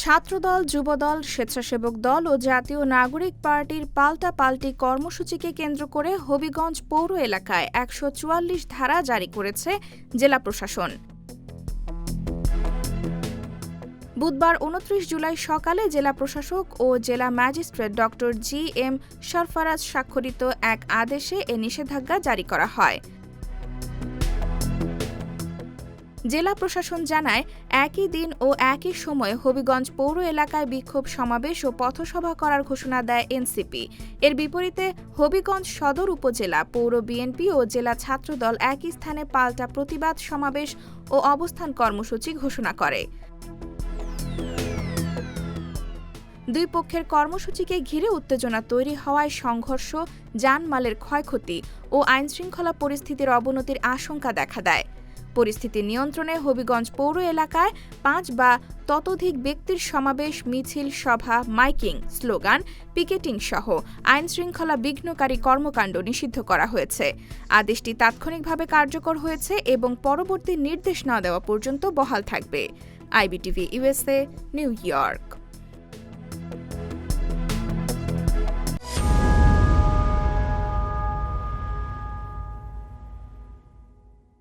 ছাত্রদল, যুবদল, স্বেচ্ছাসেবক দল ও জাতীয় নাগরিক পার্টির পাল্টাপাল্টি কর্মসূচিকে কেন্দ্র করে হবিগঞ্জ পৌর এলাকায় ১৪৪ ধারা জারি করেছে জেলা প্রশাসন। বুধবার ২৯ জুলাই সকালে জেলা প্রশাসক ও জেলা ম্যাজিস্ট্রেট ড. জি.এম. সরফরাজ স্বাক্ষরিত এক আদেশে এ নিষেধাজ্ঞা জারি করা হয়। জেলা প্রশাসন জানায়, একই দিন ও একই সময়ে হবিগঞ্জ পৌর এলাকায় বিক্ষোভ সমাবেশ ও পথসভা করার ঘোষণা দেয় এনসিপি। এর বিপরীতে হবিগঞ্জ সদর উপজেলা পৌর বিএনপি ও জেলা ছাত্রদল একই স্থানে পাল্টা প্রতিবাদ সমাবেশ ও অবস্থান কর্মসূচি ঘোষণা করে। দুই পক্ষের কর্মসূচিকে ঘিরে উত্তেজনা তৈরি হওয়ায় সংঘর্ষ, জানমালের ক্ষয়ক্ষতি ও আইনশৃঙ্খলা পরিস্থিতির অবনতির আশঙ্কা দেখা দেয়। পরিস্থিতি নিয়ন্ত্রণে হবিগঞ্জ পৌর এলাকায় ৫ বা ততোধিক ব্যক্তির সমাবেশ, মিছিল, সভা, মাইকিং, স্লোগান, পিকেটিং সহ আইনশৃঙ্খলা বিঘ্নকারী কর্মকাণ্ড নিষিদ্ধ করা হয়েছে। আদেশটি তাৎক্ষণিকভাবে কার্যকর হয়েছে এবং পরবর্তী নির্দেশ না দেওয়া পর্যন্ত বহাল থাকবে। IBTV USA, new York.